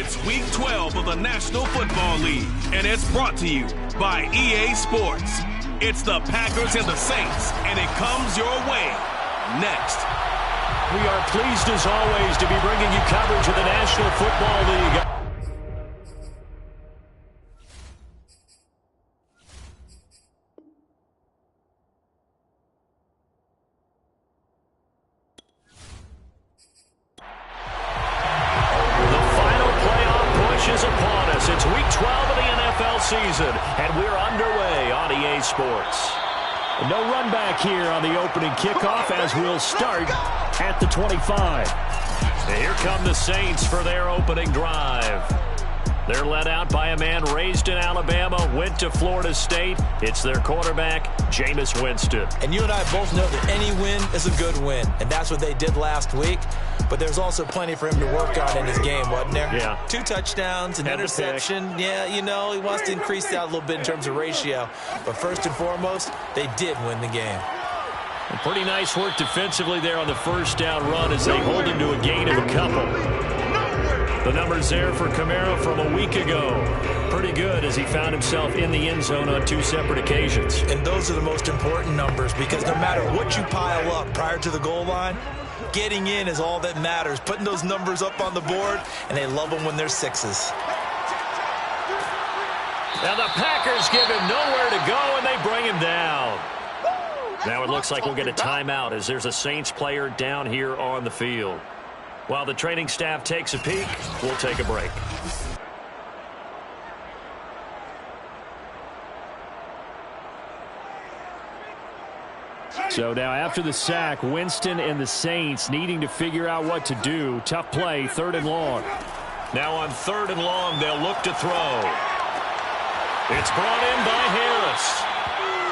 It's Week 12 of the National Football League, and it's brought to you by EA Sports. It's the Packers and the Saints, and it comes your way next. We are pleased, as always, to be bringing you coverage of the National Football League. Is upon us. It's Week 12 of the NFL season, and we're underway on EA Sports. No run back here on the opening kickoff as we'll start at the 25. And here come the Saints for their opening drive. They're led out by a man raised in Alabama, went to Florida State. It's their quarterback, Jameis Winston. And you and I both know that any win is a good win, and that's what they did last week. But there's also plenty for him to work on in his game, wasn't there? Yeah. 2 touchdowns, an interception. Yeah, you know, he wants to increase that a little bit in terms of ratio. But first and foremost, they did win the game. And pretty nice work defensively there on the first down run as they hold him to a gain of a couple. The numbers there for Kamara from a week ago. Pretty good as he found himself in the end zone on 2 separate occasions. And those are the most important numbers because no matter what you pile up prior to the goal line, getting in is all that matters. Putting those numbers up on the board, and they love them when they're 6s. Now the Packers give him nowhere to go, and they bring him down. Now it looks like we'll get a timeout as there's a Saints player down here on the field. While the training staff takes a peek, we'll take a break. So now after the sack, Winston and the Saints needing to figure out what to do. Tough play, 3rd and long. Now on 3rd and long, they'll look to throw. It's brought in by Harris.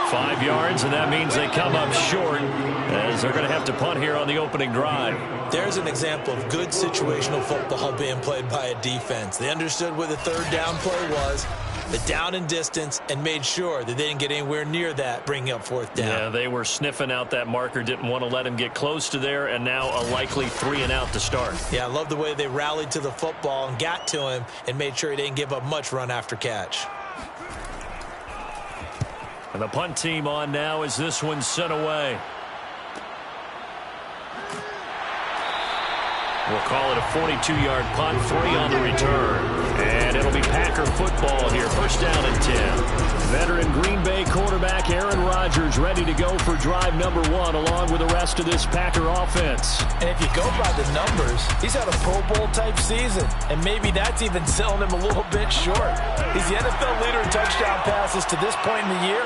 5 yards, and that means they come up short as they're going to have to punt here on the opening drive. There's an example of good situational football being played by a defense. They understood where the 3rd down play was, the down and distance, and made sure that they didn't get anywhere near that, bringing up 4th down. Yeah, they were sniffing out that marker, didn't want to let him get close to there, and now a likely 3 and out to start. Yeah, I love the way they rallied to the football and got to him and made sure he didn't give up much run after catch. And the punt team on now as this one's sent away. We'll call it a 42-yard punt, 3 on the return. And it'll be Packer football here, 1st down and 10. Veteran Green Bay quarterback Aaron Rodgers ready to go for drive number 1 along with the rest of this Packer offense. And if you go by the numbers, he's had a Pro Bowl-type season. And maybe that's even selling him a little bit short. He's the NFL leader in touchdown passes to this point in the year.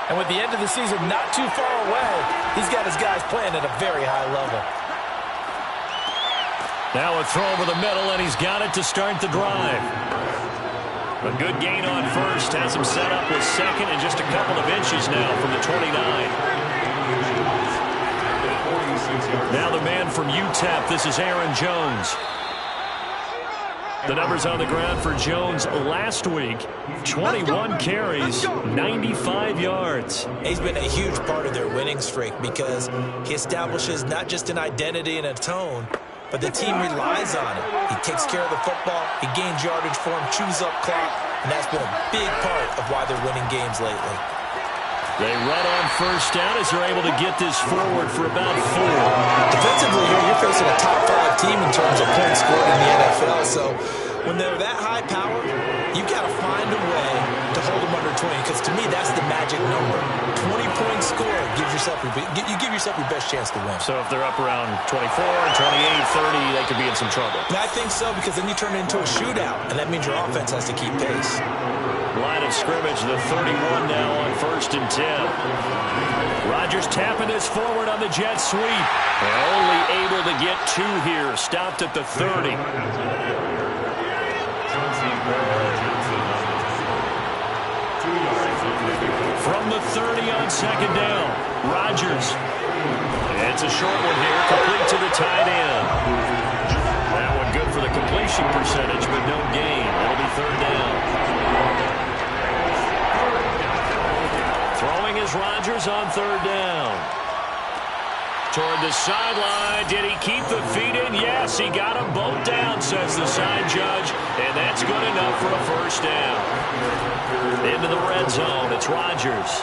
And with the end of the season not too far away, he's got his guys playing at a very high level. Now a throw over the middle, and he's got it to start the drive. A good gain on 1st, has him set up with 2nd and just a couple of inches now from the 29. Now the man from UTEP, this is Aaron Jones. The numbers on the ground for Jones last week, 21 carries, 95 yards. He's been a huge part of their winning streak because he establishes not just an identity and a tone, but the team relies on it. He takes care of the football, he gains yardage for him, chews up clock, and that's been a big part of why they're winning games lately. They run on 1st down as they're able to get this forward for about 4. Defensively here, you're facing a top 5 team in terms of points scored in the NFL, so when they're that high powered, you got to find a way to hold them under 20, because to me, that's the magic number. 20-point score gives yourself you give yourself your best chance to win. So if they're up around 24, 28, 30, they could be in some trouble. And I think so, because then you turn it into a shootout, and that means your offense has to keep pace. Line of scrimmage, the 31 now on 1st and 10. Rodgers tapping this forward on the jet sweep. And only able to get 2 here. Stopped at the 30. From the 30 on 2nd down, Rodgers. It's a short one here, complete to the tight end. That one good for the completion percentage, but no gain. It'll be 3rd down. Throwing is Rodgers on 3rd down. Toward the sideline. Did he keep the feet in? Yes, he got them both down, says the side judge. And that's good enough for a first down. Into the red zone. It's Rodgers.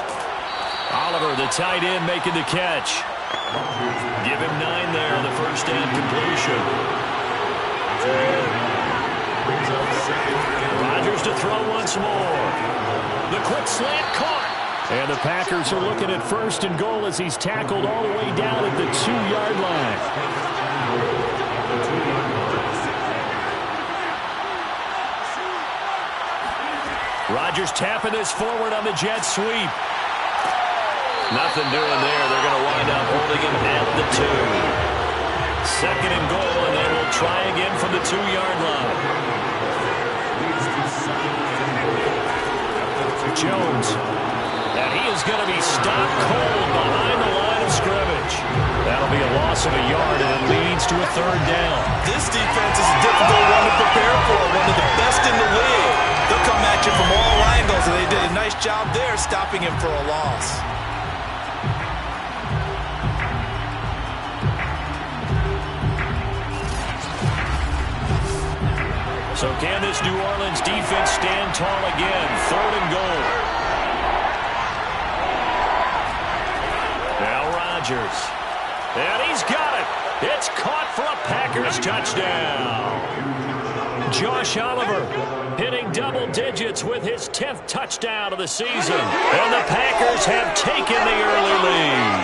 Oliver, the tight end, making the catch. Give him 9 there on the first down completion. Rodgers to throw once more. The quick slant caught. And the Packers are looking at first and goal as he's tackled all the way down at the 2-yard line. Rodgers tapping this forward on the jet sweep. Nothing doing there. They're going to wind up holding him at the 2. Second and goal, and they will try again from the 2-yard line. Jones. And he is going to be stopped cold behind the line of scrimmage. That'll be a loss of a yard, and it leads to a third down. This defense is a difficult one to prepare for, one of the best in the league. They'll come at you from all angles, and they did a nice job there stopping him for a loss. So can this New Orleans defense stand tall again? Third and goal. Now Rodgers. And he's got it. It's caught for a Packers touchdown. Josh Oliver hitting double digits with his 10th touchdown of the season. And the Packers have taken the early lead.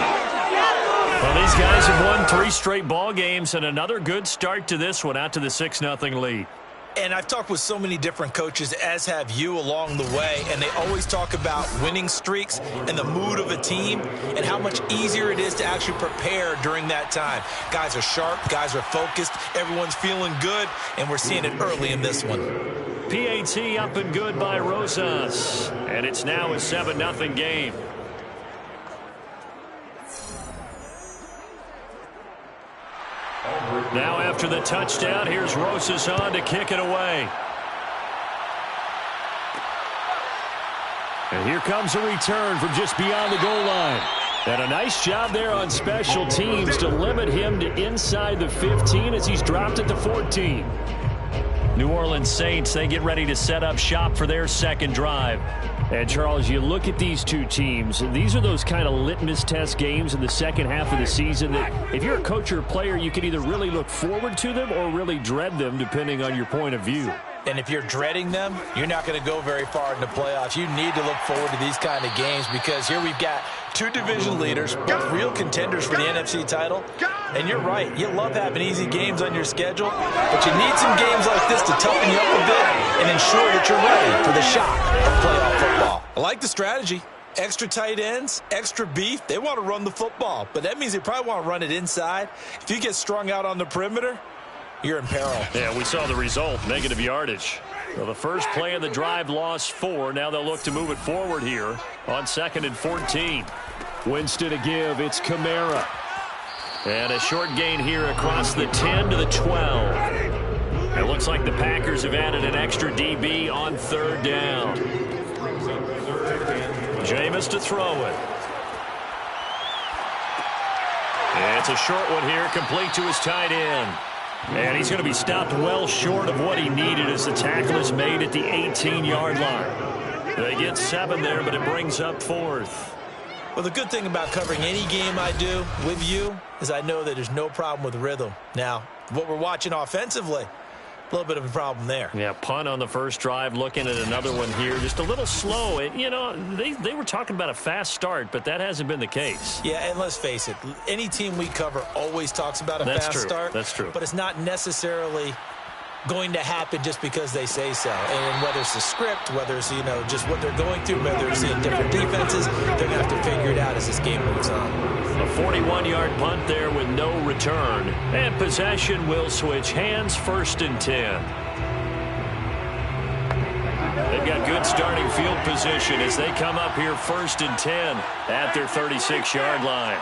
Well, these guys have won 3 straight ball games and another good start to this one out to the 6-0 lead. And I've talked with so many different coaches, as have you, along the way, and they always talk about winning streaks and the mood of a team and how much easier it is to actually prepare during that time. Guys are sharp, guys are focused, everyone's feeling good, and we're seeing it early in this one. PAT up and good by Rosas, and it's now a 7-0 game. Now after the touchdown, here's Rosas on to kick it away. And here comes a return from just beyond the goal line. And a nice job there on special teams to limit him to inside the 15 as he's dropped at the 14. New Orleans Saints, they get ready to set up shop for their second drive. And, Charles, you look at these two teams, these are those kind of litmus test games in the second half of the season that if you're a coach or a player, you can either really look forward to them or really dread them, depending on your point of view. And if you're dreading them, you're not going to go very far in the playoffs. You need to look forward to these kind of games because here we've got 2 division leaders, both real contenders for the NFC title. And you're right, you love having easy games on your schedule, but you need some games like this to toughen you up a bit and ensure that you're ready for the shock of playoff football. I like the strategy. Extra tight ends, extra beef. They want to run the football, but that means they probably want to run it inside. If you get strung out on the perimeter, you're in peril. Yeah, we saw the result, negative yardage. Well, the first play of the drive lost 4. Now they'll look to move it forward here on 2nd and 14. Winston to give. It's Kamara. And a short gain here across the 10 to the 12. It looks like the Packers have added an extra DB on 3rd down. Jameis to throw it. And it's a short one here, complete to his tight end. And he's going to be stopped well short of what he needed as the tackle is made at the 18-yard line. They get 7 there, but it brings up 4th. Well, the good thing about covering any game I do with you is I know that there's no problem with rhythm. Now, what we're watching offensively, a little bit of a problem there. Yeah, punt on the first drive, looking at another one here. Just a little slow. You know, they were talking about a fast start, but that hasn't been the case. Yeah, and let's face it, any team we cover always talks about a fast start. That's true. But it's not necessarily going to happen just because they say so. And whether it's the script, whether it's, you know, just what they're going through, whether it's in different defenses, they're going to have to figure it out as this game moves on. A 41-yard punt there with no return. And possession will switch hands, 1st and 10. They've got good starting field position as they come up here 1st and 10 at their 36-yard line.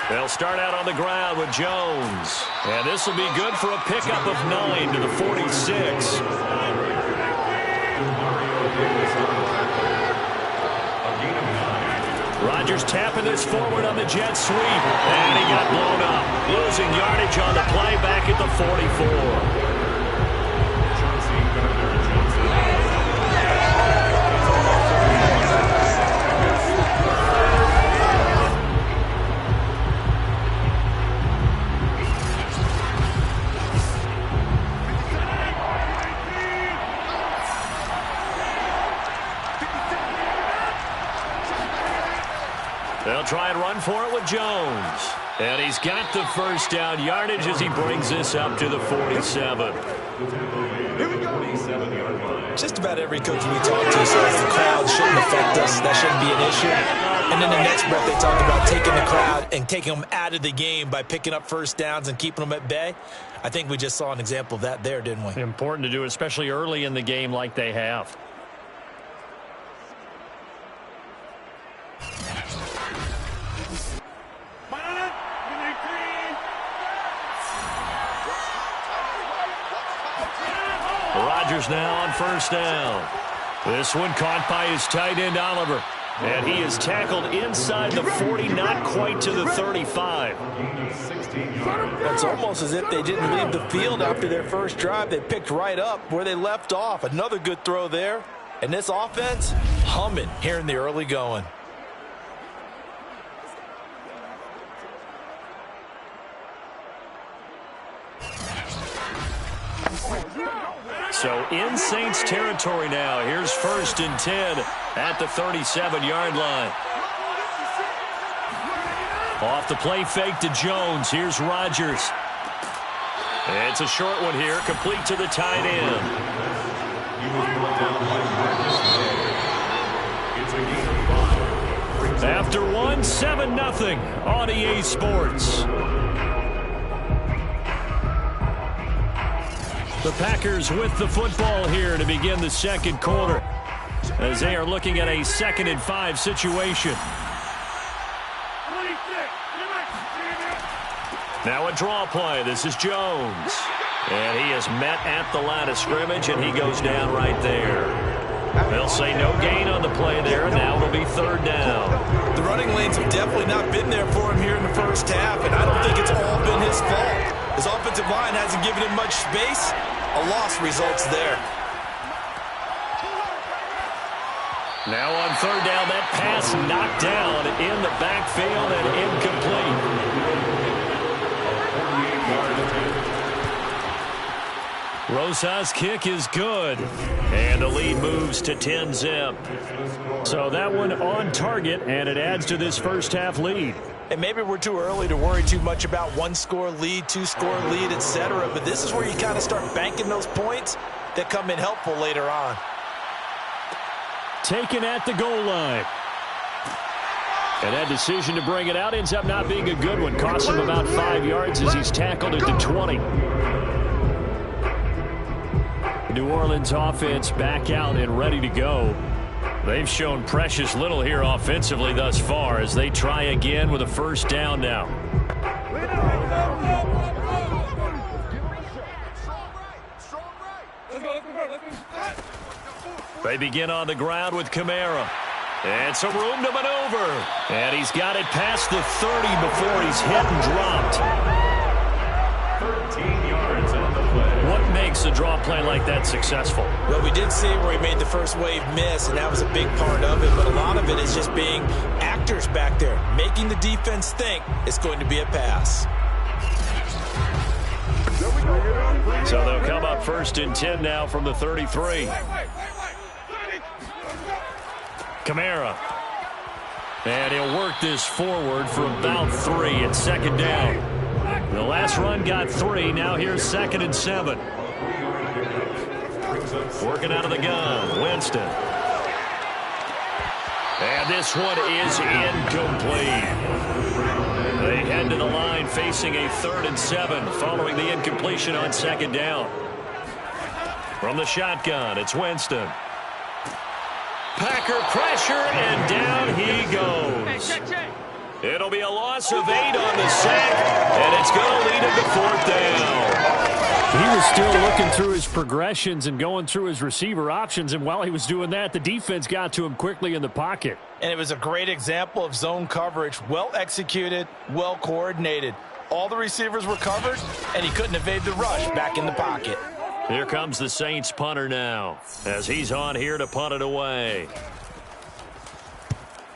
They'll start out on the ground with Jones. And this will be good for a pickup of 9 to the 46. Rodgers tapping this forward on the jet sweep. And he got blown up. Losing yardage on the play back at the 44. They'll try and run for it with Jones. And he's got the first down yardage as he brings this up to the 47. Just about every coach we talk to says the crowd shouldn't affect us. That shouldn't be an issue. And then the next breath they talk about taking the crowd and taking them out of the game by picking up first downs and keeping them at bay. I think we just saw an example of that there, didn't we? Important to do, especially early in the game like they have. Rodgers now on first down. This one caught by his tight end, Oliver. And he is tackled inside the 40, not quite to the 35. It's almost as if they didn't leave the field after their first drive. They picked right up where they left off. Another good throw there. And this offense, humming here in the early going. So in Saints territory now. Here's 1st and 10 at the 37-yard line. Off the play fake to Jones. Here's Rodgers. It's a short one here, complete to the tight end. After one, 7-0 on EA Sports. The Packers with the football here to begin the second quarter as they are looking at a 2nd and 5 situation. Now a draw play. This is Jones. And he is met at the line of scrimmage, and he goes down right there. They'll say no gain on the play there, and now it'll be 3rd down. The running lanes have definitely not been there for him here in the first half, and I don't think it's all been his fault. His offensive line hasn't given him much space. A loss results there. Now on 3rd down, that pass knocked down in the backfield and incomplete. Rosas' kick is good. And the lead moves to 10-zip. So that one on target, and it adds to this first half lead. And maybe we're too early to worry too much about 1-score lead, 2-score lead, etc. But this is where you kind of start banking those points that come in helpful later on. Taken at the goal line. And that decision to bring it out ends up not being a good one. Costs him about 5 yards as he's tackled at the 20. New Orleans offense back out and ready to go. They've shown precious little here offensively thus far as they try again with a first down now. They begin on the ground with Kamara. And some room to maneuver. And he's got it past the 30 before he's hit and dropped. 13 yards on the play. What makes a draw play like that successful? Well, we did see where he made the first wave miss, and that was a big part of it. But a lot of it is just being actors back there, making the defense think it's going to be a pass. So they'll come up 1st and 10 now from the 33. Kamara. And he'll work this forward for about 3 at 2nd down. The last run got 3. Now here's 2nd and 7. Working out of the gun. Winston. And this one is incomplete. They head to the line facing a 3rd and 7 following the incompletion on 2nd down. From the shotgun, it's Winston. Packer pressure, and down he goes. It'll be a loss of 8 on the sack, and it's going to lead him to 4th down. He was still looking through his progressions and going through his receiver options, and while he was doing that, the defense got to him quickly in the pocket. And it was a great example of zone coverage, well executed, well coordinated. All the receivers were covered, and he couldn't evade the rush back in the pocket. Here comes the Saints punter now, as he's on here to punt it away.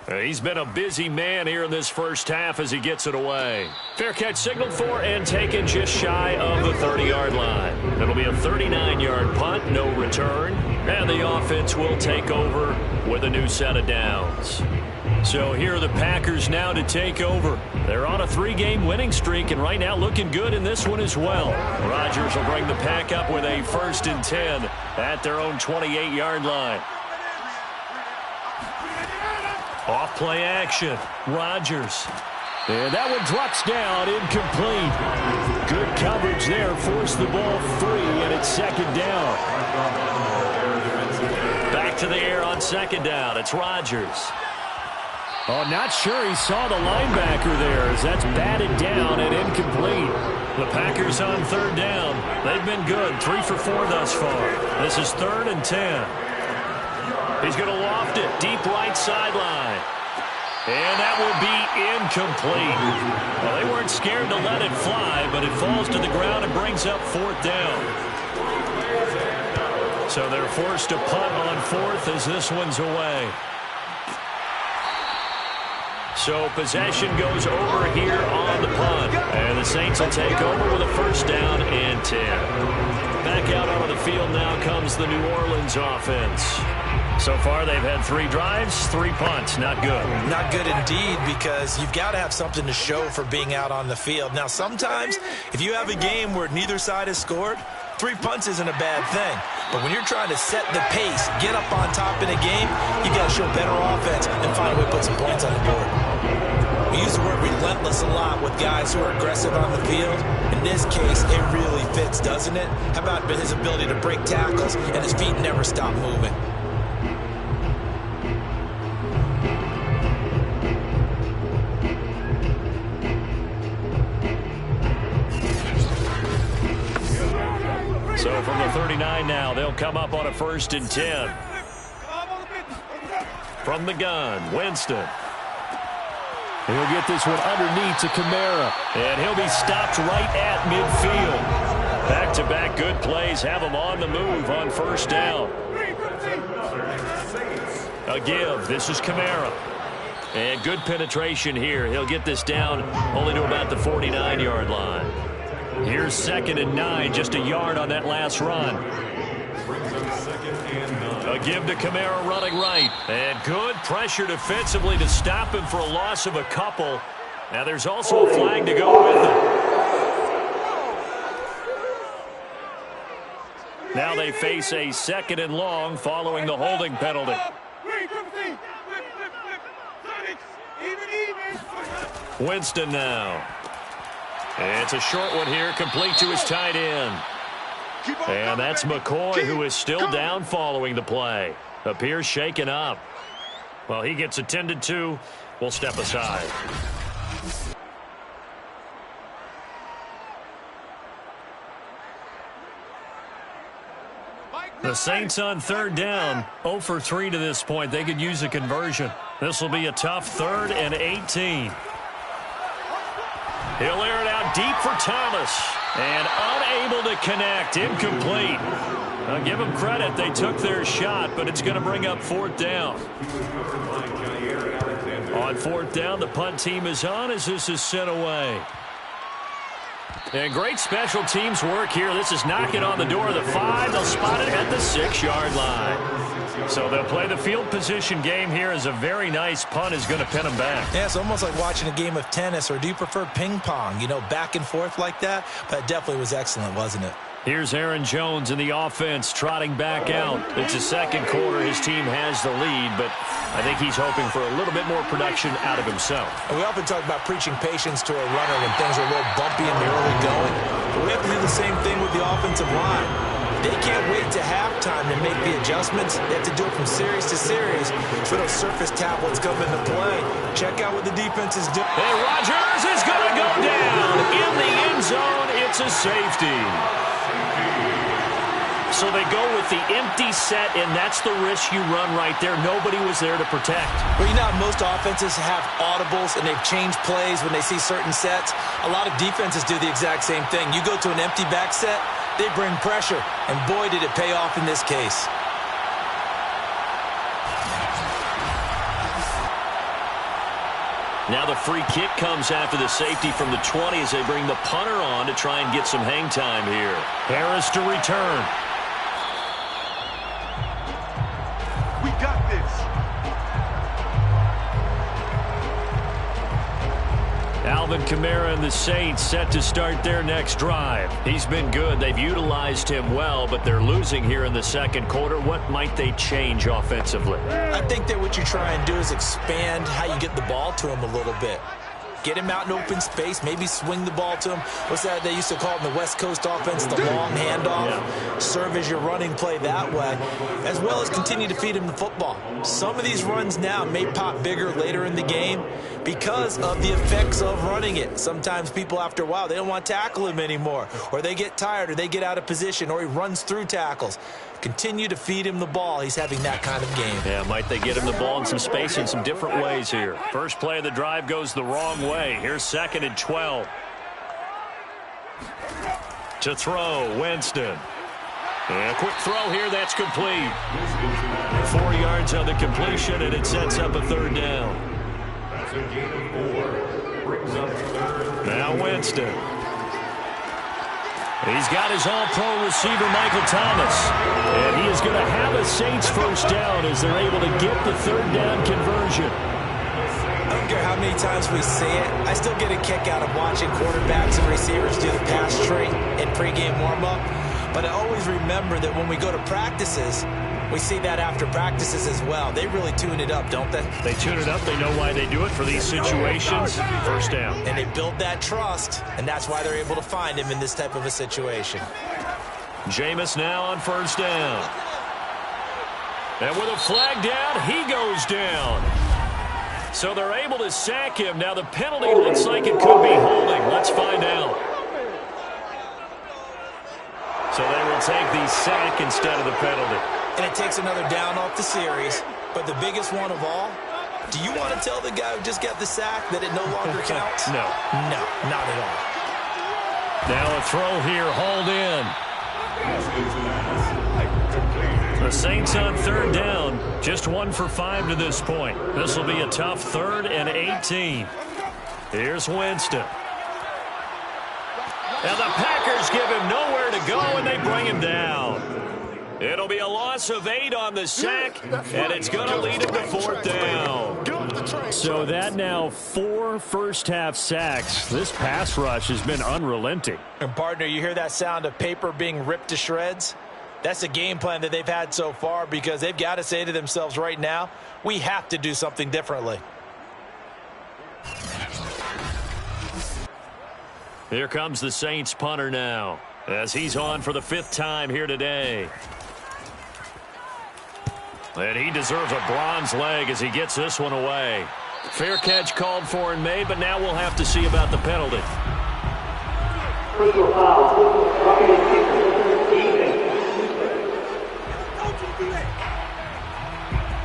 He's been a busy man here in this first half as he gets it away. Fair catch signaled for and taken just shy of the 30-yard line. It'll be a 39-yard punt, no return, and the offense will take over with a new set of downs. So here are the Packers now to take over. They're on a 3-game winning streak, and right now looking good in this one as well. Rodgers will bring the Pack up with a 1st and 10 at their own 28-yard line. Off play action. Rodgers. And that one drops down, incomplete. Good coverage there. Forced the ball free, and it's 2nd down. Back to the air on 2nd down. It's Rodgers. Oh, not sure he saw the linebacker there as that's batted down and incomplete. The Packers on 3rd down. They've been good. 3 for 4 thus far. This is 3rd and 10. He's going to loft it deep right sideline. And that will be incomplete. Well, they weren't scared to let it fly, but it falls to the ground and brings up 4th down. So they're forced to punt on 4th as this one's away. So possession goes over here on the punt. And the Saints will take over with a 1st down and 10. Back out onto the field now comes the New Orleans offense. So far, they've had 3 drives, 3 punts. Not good. Not good indeed, because you've got to have something to show for being out on the field. Now, sometimes, if you have a game where neither side has scored, 3 punts isn't a bad thing. But when you're trying to set the pace, get up on top in a game, you got to show better offense and find a way to put some points on the board. We use the word relentless a lot with guys who are aggressive on the field. In this case, it really fits, doesn't it? How about his ability to break tackles and his feet never stop moving? So from the 39 now, they'll come up on a 1st and 10. From the gun, Winston. He'll get this one underneath to Kamara. And he'll be stopped right at midfield. Back-to-back good plays have him on the move on 1st down. A give. This is Kamara. And good penetration here. He'll get this down only to about the 49-yard line. Here's 2nd and 9, just a yard on that last run. A give to Kamara running right. And good pressure defensively to stop him for a loss of a couple. Now there's also a flag to go with it. Now they face a 2nd and long following the holding penalty. Winston now. And it's a short one here, complete to his tight end. And that's McCoy, who is still down following the play. Appears shaken up. Well, he gets attended to. We'll step aside. The Saints on 3rd down, 0 for 3 to this point. They could use a conversion. This will be a tough 3rd and 18. He'll air it out deep for Thomas. And unable to connect. Incomplete. I'll give them credit. They took their shot, but it's going to bring up 4th down. On 4th down, the punt team is on as this is sent away. And great special teams work here. This is knocking on the door of the 5. They'll spot it at the 6-yard line. So they'll play the field position game here as a very nice punt is going to pin them back. Yeah, it's almost like watching a game of tennis, or do you prefer ping pong? You know, back and forth like that? But it definitely was excellent, wasn't it? Here's Aaron Jones in the offense trotting back out. It's the 2nd quarter. His team has the lead, but I think he's hoping for a little bit more production out of himself. And we often talk about preaching patience to a runner when things are a little bumpy in the early going. But we have to do the same thing with the offensive line. they can't wait to halftime to make the adjustments. They have to do it from series to series for those surface tablets come into play. Check out what the defense is doing. And Rodgers is going to go down in the end zone. It's a safety. So they go with the empty set, and that's the risk you run right there. Nobody was there to protect. Well, you know how most offenses have audibles, and they've changed plays when they see certain sets. A lot of defenses do the exact same thing. You go to an empty back set, they bring pressure, and boy, did it pay off in this case. Now the free kick comes after the safety from the 20 as they bring the punter on to try and get some hang time here. Harris to return. We got this. Alvin Kamara and the Saints set to start their next drive. He's been good. They've utilized him well, but they're losing here in the second quarter. What might they change offensively? I think that what you try and do is expand how you get the ball to him a little bit. Get him out in open space, maybe swing the ball to him. What's that they used to call it in the West Coast offense, the long handoff? Yeah. Serve as your running play that way, as well as continue to feed him the football. Some of these runs now may pop bigger later in the game because of the effects of running it. Sometimes people, after a while, they don't want to tackle him anymore, or they get tired, or they get out of position, or he runs through tackles. Continue to feed him the ball. He's having that kind of game. Yeah, might they get him the ball in some space in some different ways here. First play of the drive goes the wrong way. Here's 2nd and 12. To throw, Winston. And a quick throw here, that's complete. 4 yards on the completion, and it sets up a 3rd down. Now Winston. He's got his all-pro receiver, Michael Thomas. And he is going to have a Saints first down as they're able to get the 3rd down conversion. I don't care how many times we say it, I still get a kick out of watching quarterbacks and receivers do the pass tree in pregame warm-up. But I always remember that when we go to practices, we see that after practices as well. They really tune it up, don't they? They tune it up. They know why they do it for these situations. First down. And they build that trust, and that's why they're able to find him in this type of a situation. Jameis now on first down. And with a flag down, he goes down. So they're able to sack him. Now the penalty looks like it could be holding. Let's find out. So they will take the sack instead of the penalty. And it takes another down off the series. But the biggest one of all, do you want to tell the guy who just got the sack that it no longer counts? No. No, not at all. Now a throw here, hauled in. The Saints on 3rd down, just 1 for 5 to this point. This will be a tough 3rd and 18. Here's Winston. Now the Packers give him nowhere to go, and they bring him down. It'll be a loss of 8 on the sack, and it's going to lead him to 4th down. So that now 4 first-half sacks. This pass rush has been unrelenting. And, partner, you hear that sound of paper being ripped to shreds? That's the game plan that they've had so far because they've got to say to themselves right now, we have to do something differently. Here comes the Saints punter now as he's on for the 5th time here today. And he deserves a bronze leg as he gets this one away. Fair catch called for and made, but now we'll have to see about the penalty. Personal foul.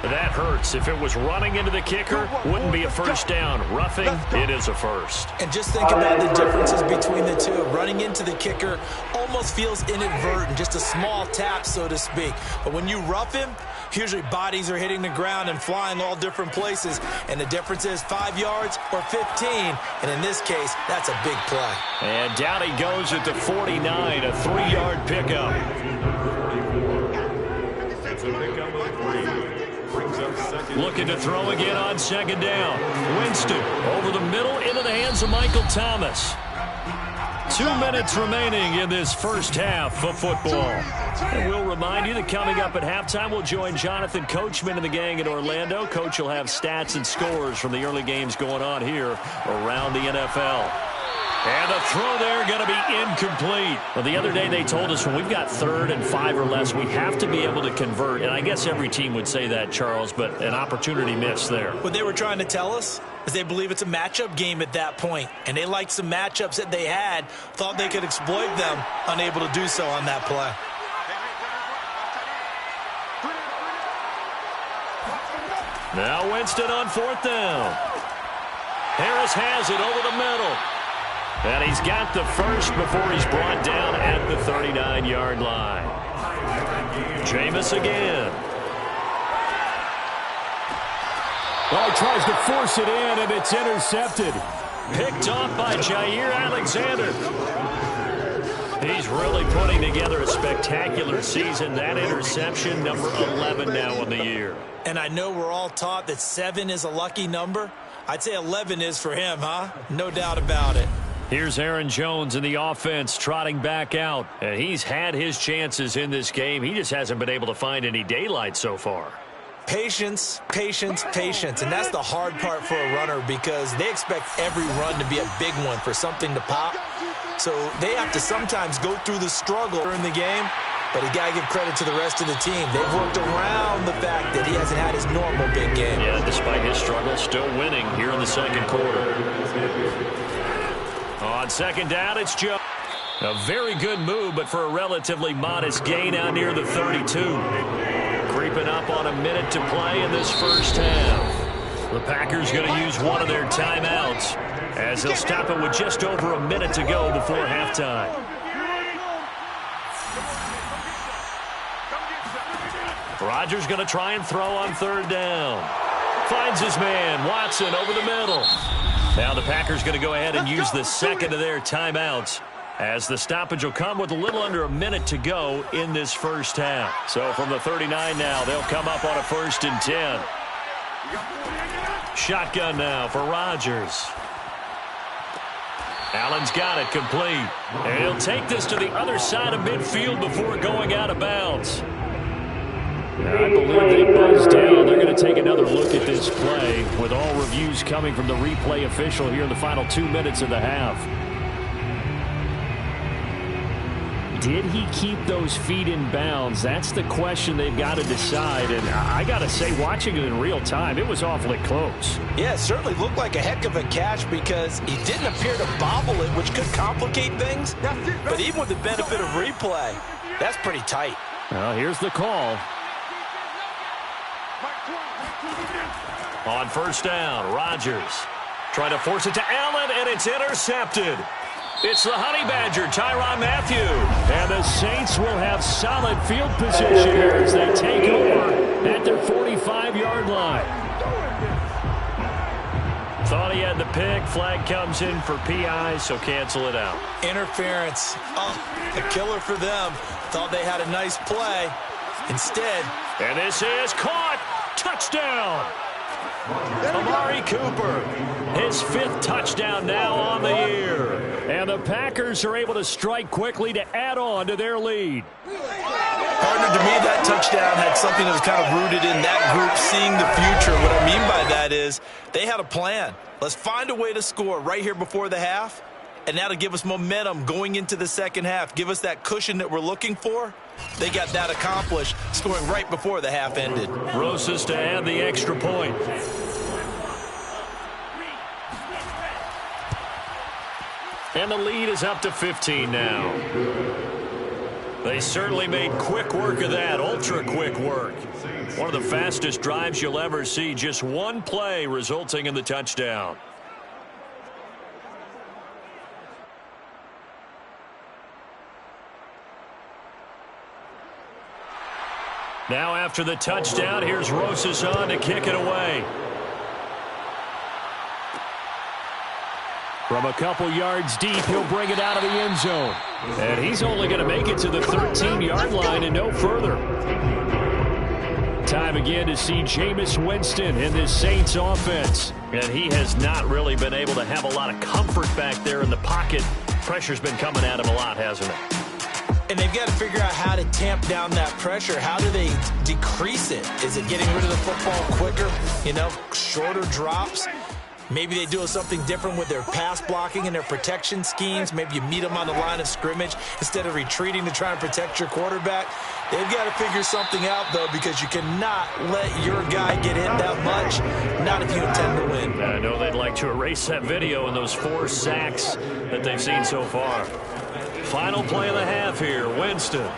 That hurts. If it was running into the kicker, wouldn't be a first down. Roughing, it is a first. And just think about the differences between the two. Running into the kicker almost feels inadvertent, just a small tap, so to speak. But when you rough him, usually bodies are hitting the ground and flying all different places. And the difference is 5 yards or 15. And in this case, that's a big play. And down he goes at the 49, a 3-yard pickup. Looking to throw again on 2nd down. Winston over the middle into the hands of Michael Thomas. 2 minutes remaining in this first half of football. And we'll remind you that coming up at halftime, we'll join Jonathan Coachman and the gang in Orlando. Coach will have stats and scores from the early games going on here around the NFL. And the throw there going to be incomplete. Well, the other day they told us when we've got 3rd and 5 or less, we have to be able to convert. And I guess every team would say that, Charles, but an opportunity missed there. What they were trying to tell us is they believe it's a matchup game at that point. And they liked some matchups that they had, thought they could exploit them, unable to do so on that play. Now Winston on 4th down. Harris has it over the middle. And he's got the first before he's brought down at the 39-yard line. Jameis again. Well, he tries to force it in, and it's intercepted. Picked off by Jair Alexander. He's really putting together a spectacular season. That interception, number 11 now on the year. And I know we're all taught that 7 is a lucky number. I'd say 11 is for him, huh? No doubt about it. Here's Aaron Jones in the offense trotting back out. And he's had his chances in this game. He just hasn't been able to find any daylight so far. Patience, patience, patience. And that's the hard part for a runner because they expect every run to be a big one for something to pop. So they have to sometimes go through the struggle during the game. But you got to give credit to the rest of the team. They've worked around the fact that he hasn't had his normal big game. Yeah, despite his struggle, still winning here in the second quarter. On 2nd down, it's Joe. A very good move, but for a relatively modest gain out near the 32. Creeping up on a minute to play in this first half. The Packers going to use one of their timeouts as they'll stop it with just over a minute to go before halftime. Rodgers going to try and throw on 3rd down. Finds his man, Watson, over the middle. Now the Packers going to go ahead and use the second of their timeouts as the stoppage will come with a little under a minute to go in this first half. So from the 39 now, they'll come up on a 1st and 10. Shotgun now for Rodgers. Allen's got it complete. And he'll take this to the other side of midfield before going out of bounds. I believe they buzzed down. They're going to take another look at this play with all reviews coming from the replay official here in the final 2 minutes of the half. Did he keep those feet in bounds? That's the question they've got to decide. And I got to say, watching it in real time, it was awfully close. Yeah, it certainly looked like a heck of a catch because he didn't appear to bobble it, which could complicate things. But even with the benefit of replay, that's pretty tight. Well, here's the call. On 1st down, Rodgers trying to force it to Allen, and it's intercepted. It's the Honey Badger, Tyrann Mathieu. And the Saints will have solid field position here as they take over at their 45-yard line. Thought he had the pick. Flag comes in for PI, so cancel it out. Interference. Oh, a killer for them. Thought they had a nice play. Instead. And this is caught. Touchdown. Amari Cooper, his 5th touchdown now on the year. And the Packers are able to strike quickly to add on to their lead. Partner, to me, that touchdown had something that was kind of rooted in that group seeing the future. What I mean by that is they had a plan. Let's find a way to score right here before the half, and that'll give us momentum going into the second half. Give us that cushion that we're looking for. They got that accomplished, scoring right before the half ended. Rosas to add the extra point. And the lead is up to 15 now. They certainly made quick work of that, ultra-quick work. One of the fastest drives you'll ever see, just one play resulting in the touchdown. Now after the touchdown, here's Rosas on to kick it away. From a couple yards deep, he'll bring it out of the end zone. And he's only going to make it to the 13-yard line and no further. Time again to see Jameis Winston in this Saints offense. And he has not really been able to have a lot of comfort back there in the pocket. Pressure's been coming at him a lot, hasn't it? And they've got to figure out how to tamp down that pressure. How do they decrease it? Is it getting rid of the football quicker? You know, shorter drops? Maybe they do something different with their pass blocking and their protection schemes. Maybe you meet them on the line of scrimmage instead of retreating to try and protect your quarterback. They've got to figure something out, though, because you cannot let your guy get hit that much, not if you intend to win. I know they'd like to erase that video and those 4 sacks that they've seen so far. Final play of the half here, Winston.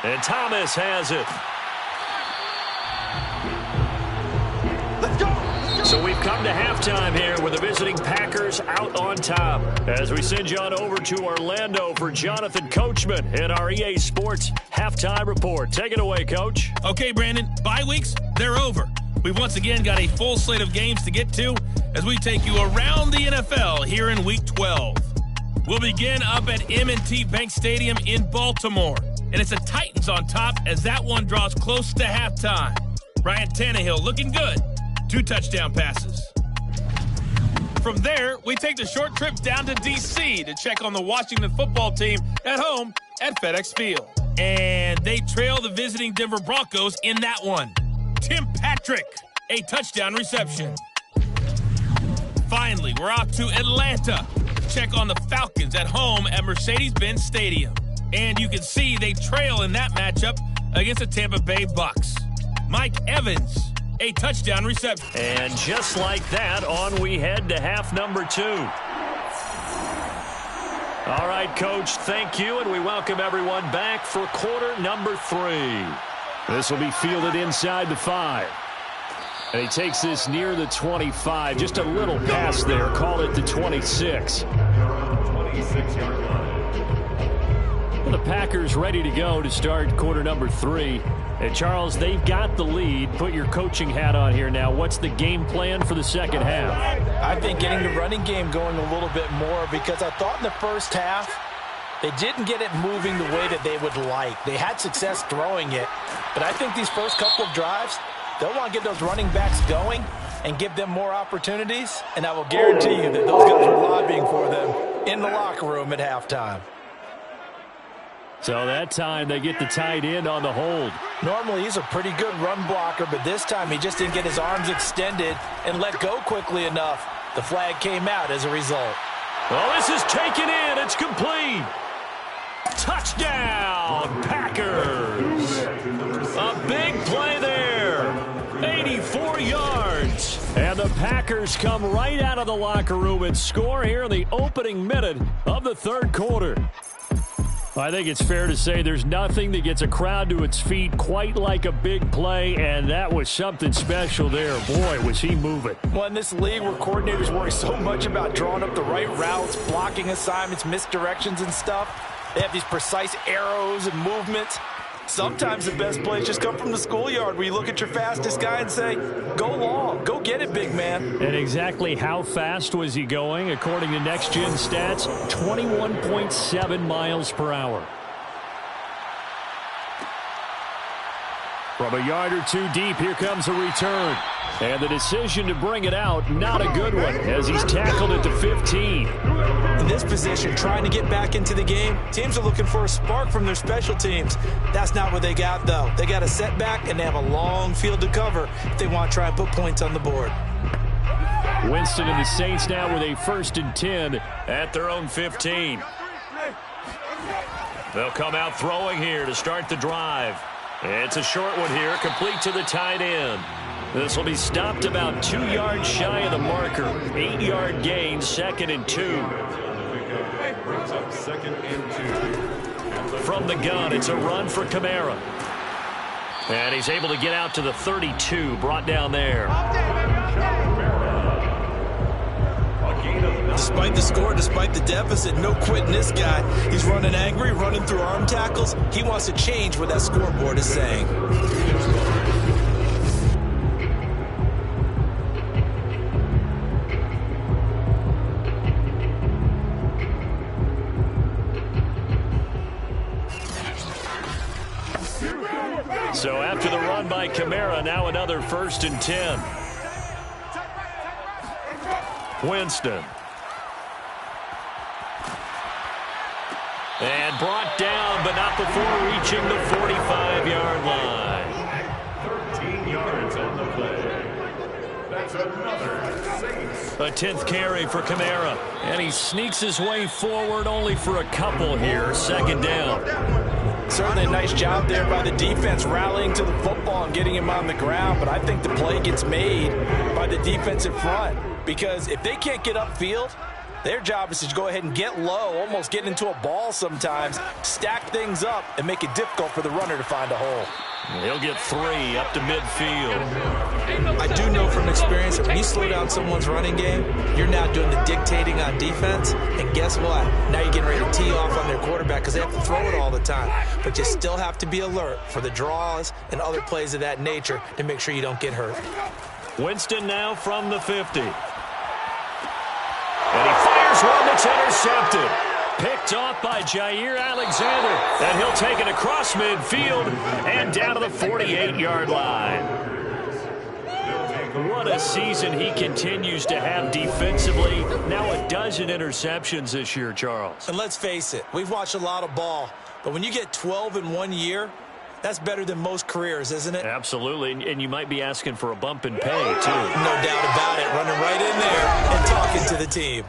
And Thomas has it. Let's go! So we've come to halftime here with the visiting Packers out on top. As we send you on over to Orlando for Jonathan Coachman in our EA Sports Halftime Report. Take it away, Coach. Okay, Brandon, bye weeks, they're over. We've once again got a full slate of games to get to as we take you around the NFL here in Week 12. We'll begin up at M&T Bank Stadium in Baltimore. And it's the Titans on top as that one draws close to halftime. Ryan Tannehill looking good. 2 touchdown passes. From there, we take the short trip down to D.C. to check on the Washington football team at home at FedEx Field. And they trail the visiting Denver Broncos in that one. Tim Patrick, a touchdown reception. Finally, we're off to Atlanta to check on the Falcons at home at Mercedes-Benz Stadium. And you can see they trail in that matchup against the Tampa Bay Bucks. Mike Evans, a touchdown reception. And just like that, on we head to half number 2. All right, Coach, thank you, and we welcome everyone back for quarter number 3. This will be fielded inside the 5. And he takes this near the 25, just a little pass there, call it the 26. 26-yard line. The Packers ready to go to start quarter number 3. And Charles, they've got the lead. Put your coaching hat on here now. What's the game plan for the second half? I think getting the running game going a little bit more, because I thought in the first half they didn't get it moving the way that they would like. They had success throwing it, but I think these first couple of drives, they'll want to get those running backs going and give them more opportunities, and I will guarantee you that those guys are lobbying for them in the locker room at halftime. So that time they get the tight end on the hold. Normally he's a pretty good run blocker, but this time he just didn't get his arms extended and let go quickly enough. The flag came out as a result. Well, this is taken in. It's complete. Touchdown, Packers. A big play there. 84 yards. And the Packers come right out of the locker room and score here in the opening minute of the third quarter. I think it's fair to say there's nothing that gets a crowd to its feet quite like a big play, and that was something special there. Boy, was he moving. Well, in this league where coordinators worry so much about drawing up the right routes, blocking assignments, misdirections and stuff, they have these precise arrows and movements. Sometimes the best plays just come from the schoolyard where you look at your fastest guy and say, go long, go get it, big man. And exactly how fast was he going? According to Next Gen Stats, 21.7 miles per hour. From a yard or 2 deep, here comes a return. And the decision to bring it out, not a good one, as he's tackled at the 15. In this position, trying to get back into the game, teams are looking for a spark from their special teams. That's not what they got, though. They got a setback, and they have a long field to cover if they want to try and put points on the board. Winston and the Saints now with a 1st and 10 at their own 15. They'll come out throwing here to start the drive. It's a short one here, complete to the tight end. This will be stopped about 2 yards shy of the marker. 8-yard gain, 2nd and 2. Brings up 2nd and 2. From the gun, it's a run for Kamara. And he's able to get out to the 32, brought down there. Despite the score, despite the deficit, no quitting this guy. He's running angry, running through arm tackles. He wants to change what that scoreboard is saying. So after the run by Kamara, now another 1st and 10. Winston. And brought down, but not before reaching the 45-yard line. 13 yards on the play. That's A 10th carry for Kamara. And he sneaks his way forward only for a couple here. Second down. Certainly a nice job there by the defense rallying to the football and getting him on the ground. But I think the play gets made by the defensive front. Because if they can't get upfield, their job is to go ahead and get low, almost get into a ball sometimes, stack things up, and make it difficult for the runner to find a hole. He'll get 3 up to midfield. I do know from experience that when you slow down someone's running game, you're now doing the dictating on defense. And guess what? Now you're getting ready to tee off on their quarterback because they have to throw it all the time. But you still have to be alert for the draws and other plays of that nature to make sure you don't get hurt. Winston now from the 50. And he fires one that's intercepted. Picked off by Jair Alexander. And he'll take it across midfield and down to the 48-yard line. What a season he continues to have defensively. Now a dozen interceptions this year, Charles. And let's face it, we've watched a lot of ball. But when you get 12 in 1 year, that's better than most careers, isn't it? Absolutely, and you might be asking for a bump in pay, too. No doubt about it, running right in there and talking to the team.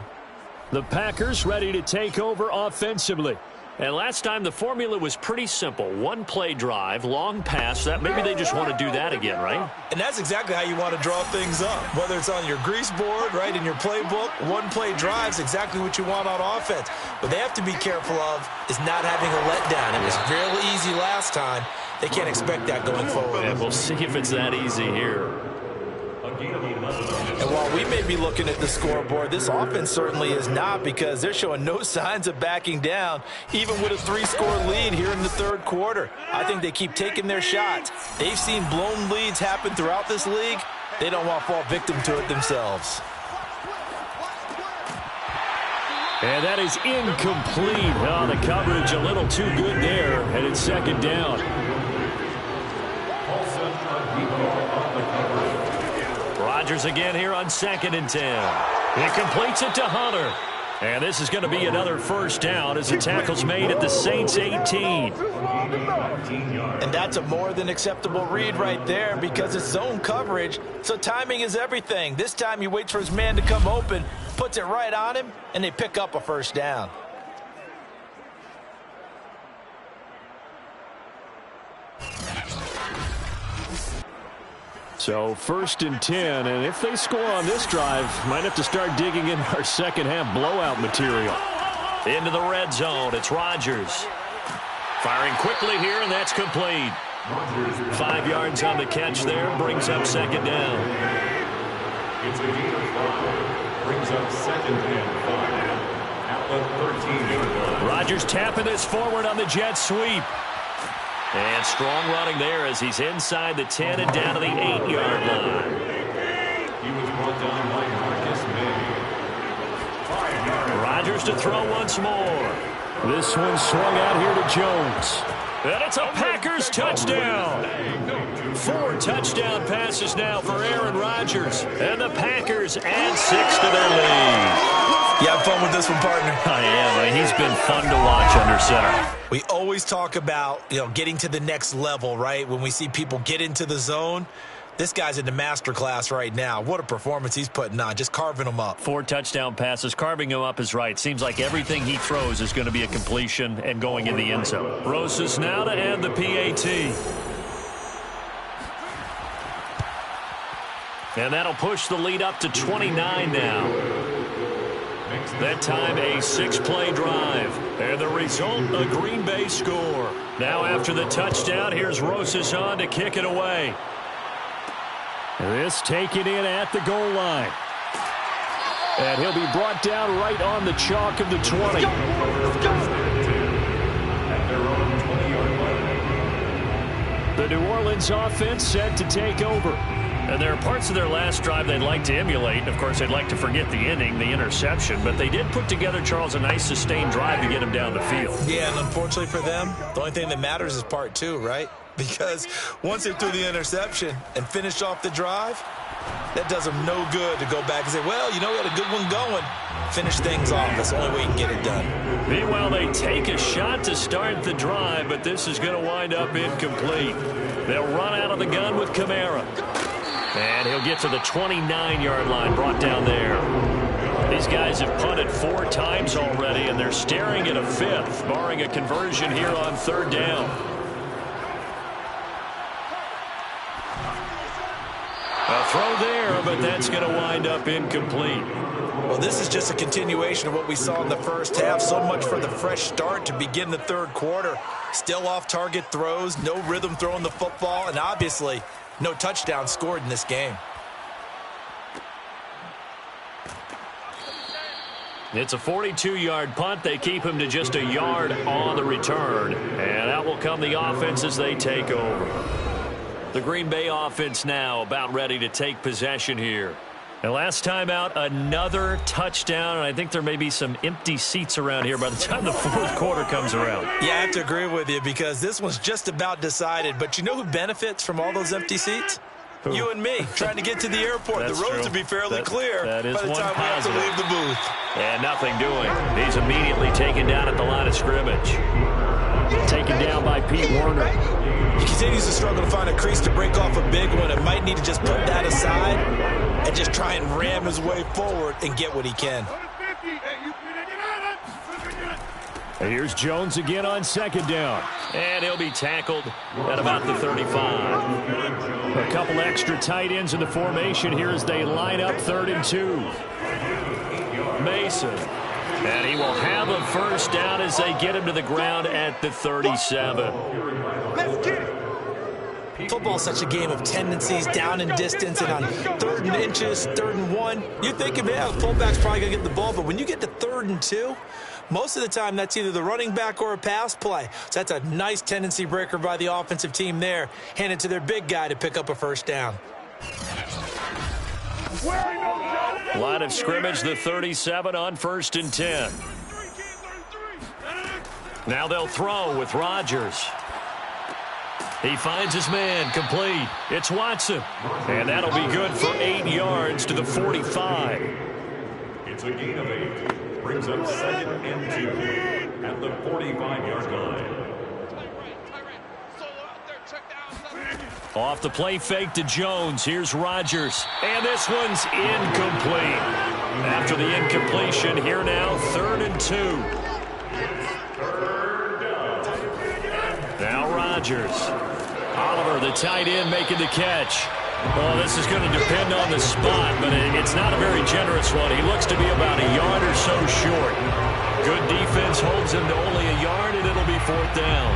The Packers ready to take over offensively. And last time the formula was pretty simple. One play drive, long pass. That maybe they just want to do that again, right? And that's exactly how you want to draw things up. Whether it's on your grease board, right, in your playbook, one play drive is exactly what you want on offense. What they have to be careful of is not having a letdown. It was fairly easy last time. They can't expect that going forward. And we'll see if it's that easy here. And while we may be looking at the scoreboard, this offense certainly is not, because they're showing no signs of backing down, even with a 3-score lead here in the third quarter. I think they keep taking their shots. They've seen blown leads happen throughout this league. They don't want to fall victim to it themselves. And that is incomplete. Oh, the coverage a little too good there, and it's second down. Rodgers again here on 2nd and 10. He completes it to Hunter. And this is going to be another first down as the tackle's made at the Saints 18. And that's a more than acceptable read right there, because it's zone coverage, so timing is everything. This time he waits for his man to come open, puts it right on him, and they pick up a first down. So 1st and 10, and if they score on this drive, might have to start digging in our second half blowout material. Into the red zone, it's Rodgers. Firing quickly here, and that's complete. 5 yards on the catch there, brings up second down. It's a gain of 5. Brings up 2nd and 5. At the 13-yard line. Rodgers tapping this forward on the jet sweep. And strong running there as he's inside the 10 and down to the 8-yard line. He was brought down by Marcus May. Rodgers to throw once more. This one swung out here to Jones. And it's a Packers touchdown. 4 touchdown passes now for Aaron Rodgers. And the Packers add 6 to their lead. You have fun with this one, partner? I am. He's been fun to watch under center. We always talk about, getting to the next level, right? When we see people get into the zone, this guy's in the master class right now. What a performance he's putting on, just carving them up. 4 touchdown passes. Carving him up is right. Seems like everything he throws is going to be a completion and going in the end zone. Rosas now to add the PAT. And that'll push the lead up to 29 now. That time a 6-play drive. And the result, a Green Bay score. Now after the touchdown, here's Rosas on to kick it away. This taken in at the goal line. And he'll be brought down right on the chalk of the 20. The New Orleans offense set to take over. And there are parts of their last drive they'd like to emulate. And, of course, they'd like to forget the inning, the interception. But they did put together, Charles, a nice sustained drive to get him down the field. Yeah, and unfortunately for them, the only thing that matters is part 2, right? Because once they threw the interception and finished off the drive, that does them no good to go back and say, well, we had a good one going. Finish things off. That's the only way you can get it done. Meanwhile, they take a shot to start the drive, but this is going to wind up incomplete. They'll run out of the gun with Kamara. And he'll get to the 29-yard line, brought down there. These guys have punted 4 times already, and they're staring at a 5th, barring a conversion here on 3rd down. A throw there, but that's going to wind up incomplete. Well, this is just a continuation of what we saw in the first half. So much for the fresh start to begin the 3rd quarter. Still off-target throws, no rhythm throwing the football, and obviously no touchdown scored in this game. It's a 42-yard punt. They keep him to just a yard on the return. And out will come the offense as they take over. The Green Bay offense now about ready to take possession here. And last time out, another touchdown. And I think there may be some empty seats around here by the time the 4th quarter comes around. Yeah, I have to agree with you because this one's just about decided. But you know who benefits from all those empty seats? Who? You and me, trying to get to the airport. The roads will be fairly clear by the time we have to leave the booth. And nothing doing. He's immediately taken down at the line of scrimmage. Taken down by Pete Werner. He continues to struggle to find a crease to break off a big one. It might need to just put that aside and just try and ram his way forward and get what he can. And here's Jones again on 2nd down. And he'll be tackled at about the 35. A couple extra tight ends in the formation here as they line up 3rd and 2. Mason. And he will have a 1st down as they get him to the ground at the 37. Football is such a game of tendencies, down and distance, and on 3rd and inches, 3rd and 1. You're thinking, man, the fullback's probably going to get the ball, but when you get to 3rd and 2, most of the time that's either the running back or a pass play. So that's a nice tendency breaker by the offensive team there. Hand it to their big guy to pick up a 1st down. Line of scrimmage, the 37 on 1st and 10. Now they'll throw with Rodgers. He finds his man, complete. It's Watson. And that'll be good for 8 yards to the 45. It's a gain of 8. Brings up 2nd and 2 at the 45-yard line. Off the play fake to Jones. Here's Rodgers. And this one's incomplete. After the incompletion, here now, 3rd and 2. Now Rodgers. Oliver, the tight end, making the catch. Well, this is going to depend on the spot, but it's not a very generous one. He looks to be about a yard or so short. Good defense holds him to only a yard, and it'll be 4th down.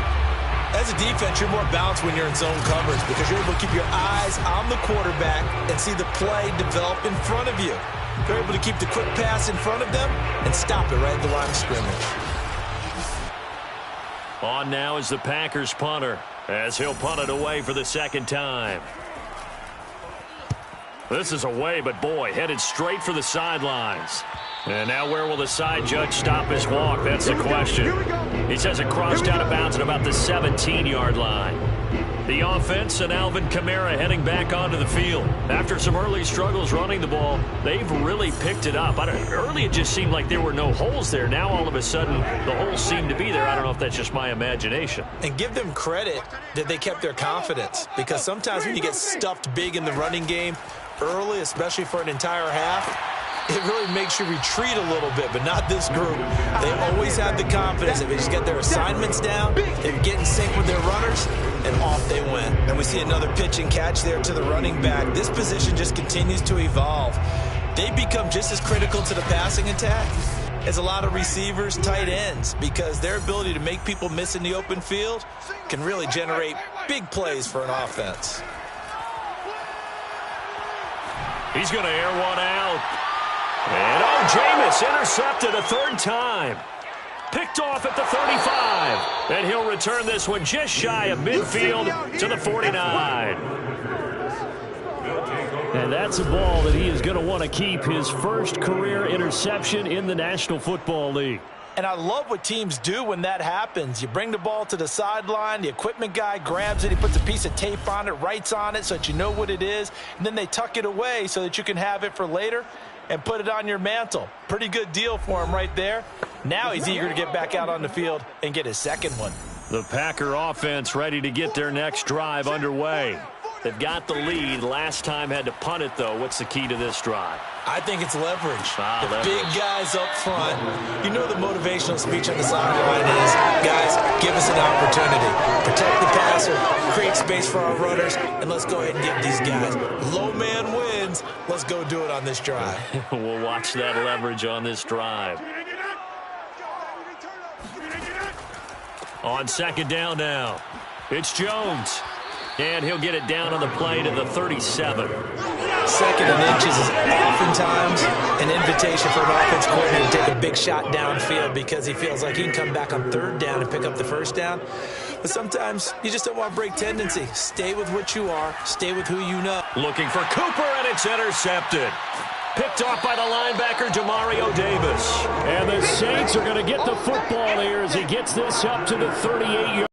As a defense, you're more balanced when you're in zone coverage because you're able to keep your eyes on the quarterback and see the play develop in front of you. You're able to keep the quick pass in front of them and stop it right at the line of scrimmage. On now is the Packers punter as he'll punt it away for the 2nd time. This is away, but boy, headed straight for the sidelines. And now where will the side judge stop his walk? That's the question. He says it crossed out of bounds at about the 17-yard line. The offense and Alvin Kamara heading back onto the field. After some early struggles running the ball, they've really picked it up. Early it just seemed like there were no holes there. Now all of a sudden the holes seem to be there. I don't know if that's just my imagination. And give them credit that they kept their confidence, because sometimes when you get stuffed big in the running game early, especially for an entire half, it really makes you retreat a little bit, but not this group. They always have the confidence. If they just get their assignments down, they get in sync with their runners, and off they went. And we see another pitch and catch there to the running back. This position just continues to evolve. They become just as critical to the passing attack as a lot of receivers, tight ends, because their ability to make people miss in the open field can really generate big plays for an offense. He's going to air one out. And Jameis intercepted a 3rd time. Picked off at the 35. And he'll return this one just shy of midfield to the 49. And that's a ball that he is going to want to keep, his first career interception in the National Football League. And I love what teams do when that happens. You bring the ball to the sideline, the equipment guy grabs it, he puts a piece of tape on it, writes on it so that you know what it is, and then they tuck it away so that you can have it for later and put it on your mantle. Pretty good deal for him right there. Now he's eager to get back out on the field and get his 2nd one. The Packer offense ready to get their next drive underway. They've got the lead. Last time had to punt it, though. What's the key to this drive? I think it's leverage. The Leverage. big guys up front. You know the motivational speech on the sideline is, guys, give us an opportunity. Protect the passer, create space for our runners, and let's go ahead and give these guys. Low man wins. Let's go do it on this drive. We'll watch that leverage on this drive. On second down now, it's Jones. And he'll get it down on the play to the 37. Second and inches is oftentimes an invitation for an offense coordinator to take a big shot downfield because he feels like he can come back on third down and pick up the first down. But sometimes you just don't want to break tendency. Stay with what you are. Stay with who you know. Looking for Cooper, and it's intercepted. Picked off by the linebacker, Demario Davis. And the Saints are going to get the football here as he gets this up to the 38-yard.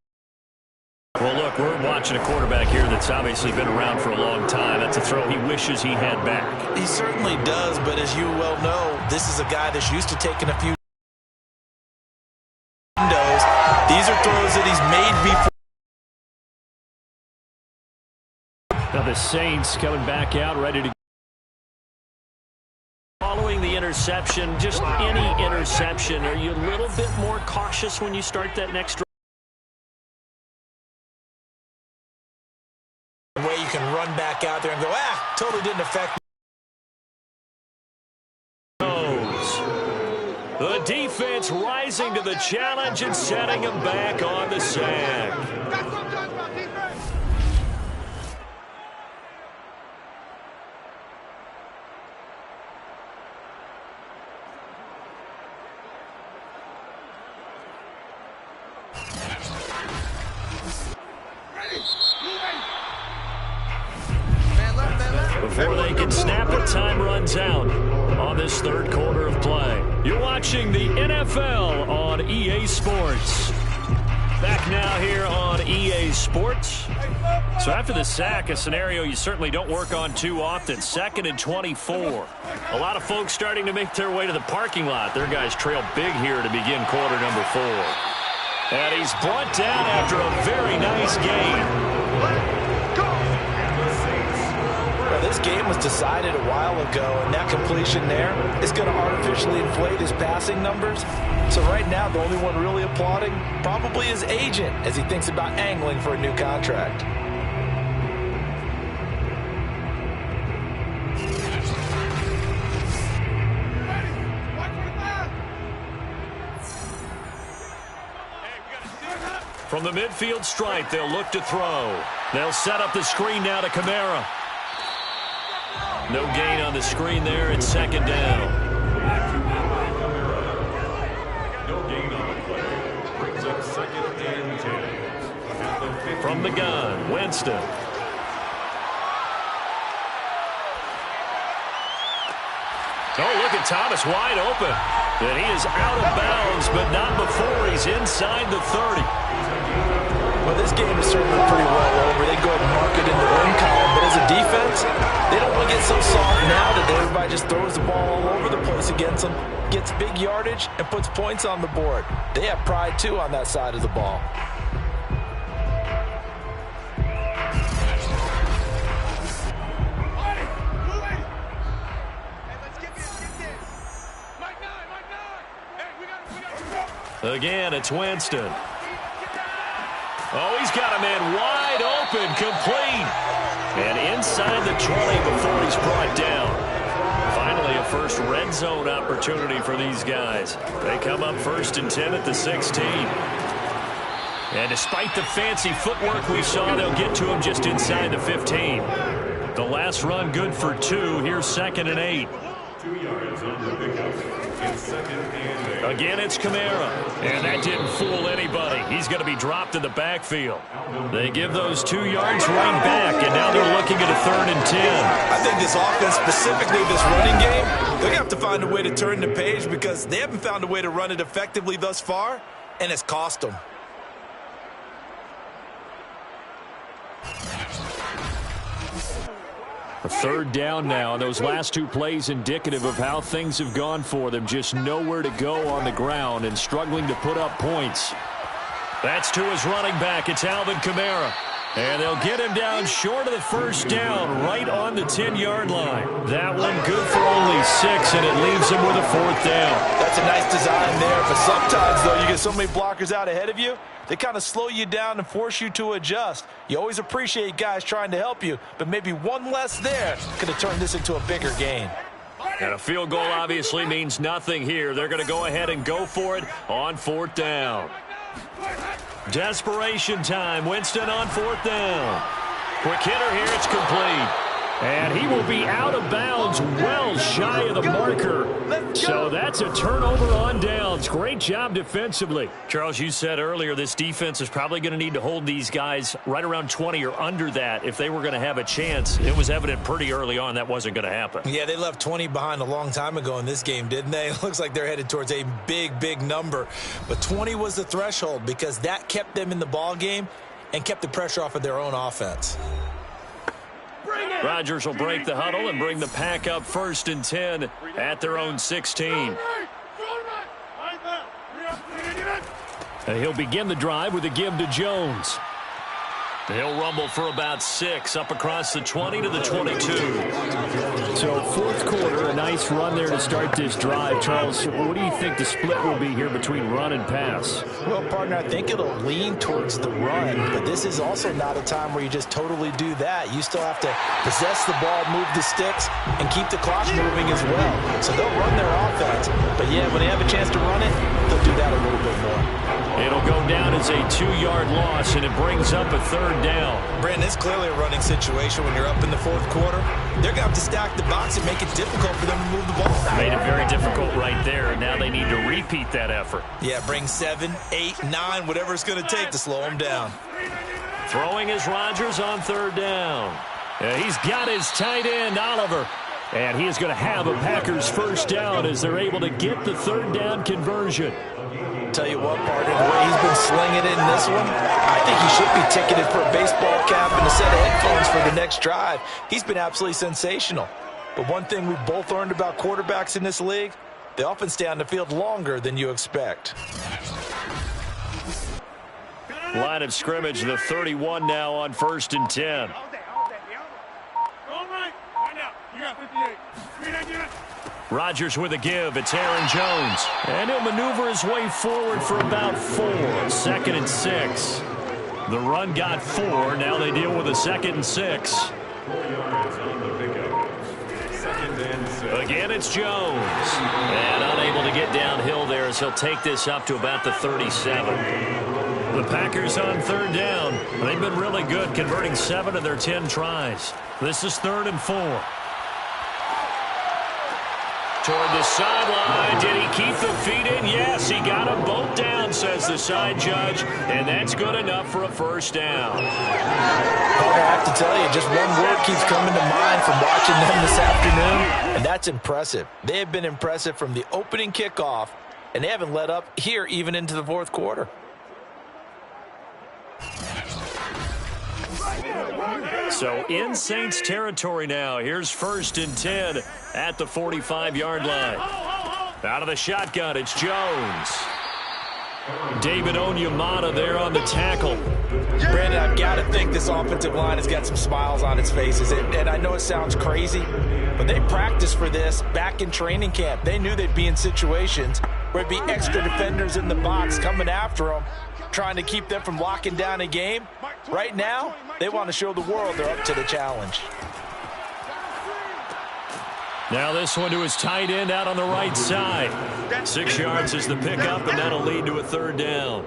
Well, look, we're watching a quarterback here that's obviously been around for a long time. That's a throw he wishes he had back. He certainly does, but as you well know, this is a guy that's used to taking a few windows. These are throws that he's made before. Now the Saints coming back out, ready to. Following the interception, just any interception, are you a little bit more cautious when you start that next drive? Way you can run back out there and go, totally didn't affect me. The defense rising to the challenge and setting him back on the sack. Before they can snap it, time runs out on this third quarter of play. You're watching the NFL on EA Sports. Back now here on EA Sports. So after the sack, a scenario you certainly don't work on too often. 2nd and 24. A lot of folks starting to make their way to the parking lot. Their guys trail big here to begin quarter number 4. And he's brought down after a very nice gain. This game was decided a while ago, and that completion there is going to artificially inflate his passing numbers. So right now, the only one really applauding probably his agent as he thinks about angling for a new contract. From the midfield stripe, they'll look to throw. They'll set up the screen now to Kamara. No gain on the screen there. It's second down. No gain on the play. Brings up 2nd and 10. From the gun, Winston. Oh, look at Thomas wide open. And he is out of bounds, but not before he's inside the 30. Well, this game is certainly pretty well over. They go ahead and mark it in the win column, but as a defense, they don't want to get so soft now that everybody just throws the ball all over the place against them, gets big yardage, and puts points on the board. They have pride, too, on that side of the ball. Again, it's Winston. Oh, he's got a man wide open, complete. And inside the 20 before he's brought down. Finally, a first red zone opportunity for these guys. They come up 1st and 10 at the 16. And despite the fancy footwork we saw, they'll get to him just inside the 15. The last run good for 2. Here's 2nd and 8. 2 yards on the pickup. It's 2nd and 8. Again, it's Kamara. And that didn't fool anybody. He's going to be dropped in the backfield. They give those 2 yards right back, and now they're looking at a 3rd and 10. I think this offense, specifically this running game, they're going to have to find a way to turn the page because they haven't found a way to run it effectively thus far, and it's cost them. A 3rd down now, and those last 2 plays indicative of how things have gone for them. Just nowhere to go on the ground and struggling to put up points. That's to his running back. It's Alvin Kamara. And they'll get him down short of the first down, right on the 10-yard line. That one good for only 6, and it leaves him with a 4th down. That's a nice design there, but sometimes, though, you get so many blockers out ahead of you, they kind of slow you down and force you to adjust. You always appreciate guys trying to help you, but maybe one less there could have turned this into a bigger gain. And a field goal obviously means nothing here. They're going to go ahead and go for it on 4th down. Desperation time. Winston on 4th down. Quick hitter here. It's complete. And he will be out of bounds well shy of the marker. So that's a turnover on downs. Great job defensively. Charles, you said earlier this defense is probably going to need to hold these guys right around 20 or under that if they were going to have a chance. It was evident pretty early on that wasn't going to happen. Yeah, they left 20 behind a long time ago in this game, didn't they? It looks like they're headed towards a big, big number. But 20 was the threshold because that kept them in the ball game and kept the pressure off of their own offense. Rodgers will break the huddle and bring the pack up 1st and 10 at their own 16. And he'll begin the drive with a give to Jones. He'll rumble for about 6 up across the 20 to the 22. So 4th quarter, a nice run there to start this drive. Charles, what do you think the split will be here between run and pass? Well, partner, I think it'll lean towards the run, but this is also not a time where you just totally do that. You still have to possess the ball, move the sticks, and keep the clock moving as well. So they'll run their offense, but yeah, when they have a chance to run it, they'll do that a little bit more. It'll go down as a 2-yard loss, and it brings up a 3rd down. Brandon, it's clearly a running situation when you're up in the 4th quarter. They're going to have to stack the box and make it difficult for them to move the ball. Made it very difficult right there, and now they need to repeat that effort. Yeah, bring 7, 8, 9, whatever it's going to take to slow them down. Throwing is Rodgers on 3rd down. He's got his tight end, Oliver. And he is going to have a Packers 1st down as they're able to get the 3rd down conversion. Tell you what, partner, the way he's been slinging in this one, I think he should be ticketed for a baseball cap and a set of headphones for the next drive. He's been absolutely sensational. But one thing we've both learned about quarterbacks in this league, they often stay on the field longer than you expect. Line of scrimmage, the 31 now on 1st and 10. Rodgers with a give. It's Aaron Jones. And he'll maneuver his way forward for about 4. 2nd and 6. The run got 4. Now they deal with a 2nd and 6. Again, it's Jones. And unable to get downhill there as he'll take this up to about the 37. The Packers on 3rd down. They've been really good, converting 7 of their 10 tries. This is 3rd and 4. Toward the sideline. Did he keep the feet in? Yes, he got them both down, says the side judge, and that's good enough for a 1st down. I have to tell you, just one word keeps coming to mind from watching them this afternoon, and that's impressive. They have been impressive from the opening kickoff, and they haven't let up here even into the 4th quarter. So in Saints territory now. Here's 1st and 10 at the 45-yard line. Out of the shotgun, it's Jones. David Onyemata there on the tackle. Brandon, I've got to think this offensive line has got some smiles on its faces. And I know it sounds crazy, but they practiced for this back in training camp. They knew they'd be in situations where it'd be extra defenders in the box coming after them, trying to keep them from locking down a game. Right now, they want to show the world they're up to the challenge. Now this one to his tight end out on the right side. 6 yards is the pickup, and that'll lead to a 3rd down.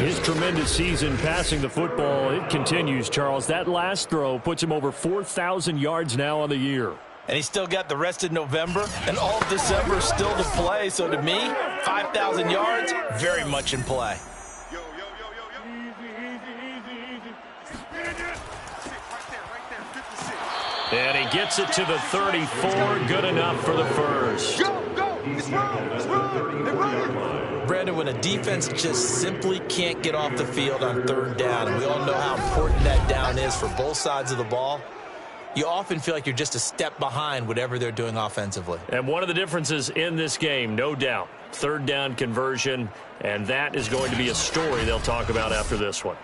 His tremendous season passing the football, it continues, Charles. That last throw puts him over 4,000 yards now on the year. And he's still got the rest of November and all of December still to play. So to me, 5,000 yards, very much in play. And he gets it to the 34. Good enough for the 1st. Go! It's run! Brandon, when a defense just simply can't get off the field on 3rd down, and we all know how important that down is for both sides of the ball, you often feel like you're just a step behind whatever they're doing offensively. And one of the differences in this game, no doubt, 3rd down conversion, and that is going to be a story they'll talk about after this one.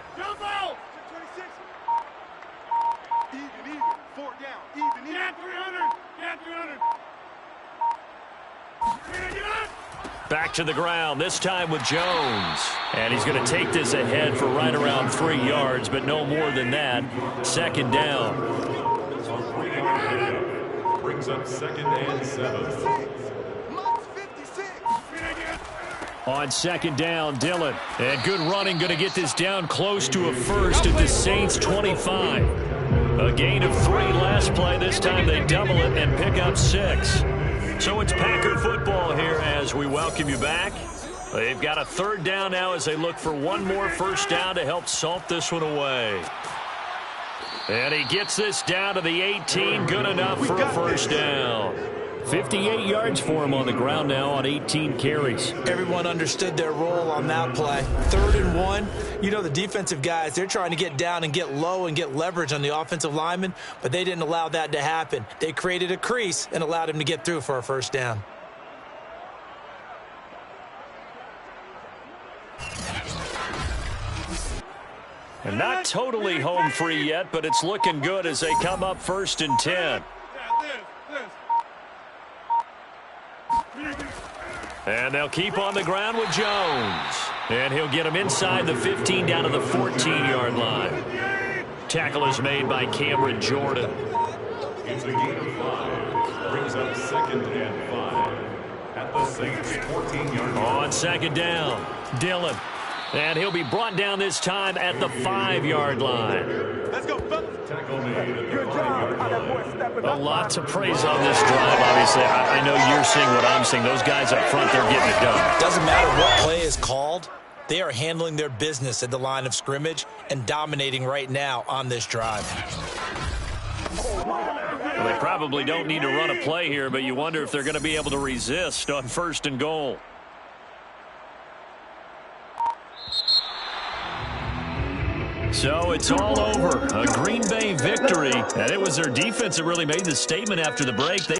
Back to the ground, this time with Jones. And he's going to take this ahead for right around 3 yards, but no more than that. Second down. Brings up 2nd and 7. On 2nd down, Dillon. And good running, going to get this down close to a first at the Saints 25. A gain of 3 last play. This time they double it and pick up 6. So it's Packer football here as we welcome you back. They've got a 3rd down now as they look for one more first down to help salt this one away. And he gets this down to the 18. Good enough for a first down. 58 yards for him on the ground now on 18 carries. Everyone understood their role on that play. 3rd and 1. You know the defensive guys, they're trying to get down and get low and get leverage on the offensive lineman, but they didn't allow that to happen. They created a crease and allowed him to get through for a first down. And not totally home free yet, but it's looking good as they come up 1st and 10. And they'll keep on the ground with Jones. And he'll get him inside the 15 down to the 14-yard line. Tackle is made by Cameron Jordan. It's a gain of 5. Brings up 2nd and 5. At the Saints 14-yard line. On 2nd down, Dillon. And he'll be brought down this time at the 5-yard line. Let's go, fellas. Tackle made at the 5-yard line. A lot to praise on this drive, obviously. I know you're seeing what I'm seeing. Those guys up front, they're getting it done. Doesn't matter what play is called. They are handling their business at the line of scrimmage and dominating right now on this drive. Well, they probably don't need to run a play here, but you wonder if they're going to be able to resist on 1st and goal. So it's all over. A Green Bay victory. And it was their defense that really made the statement after the break.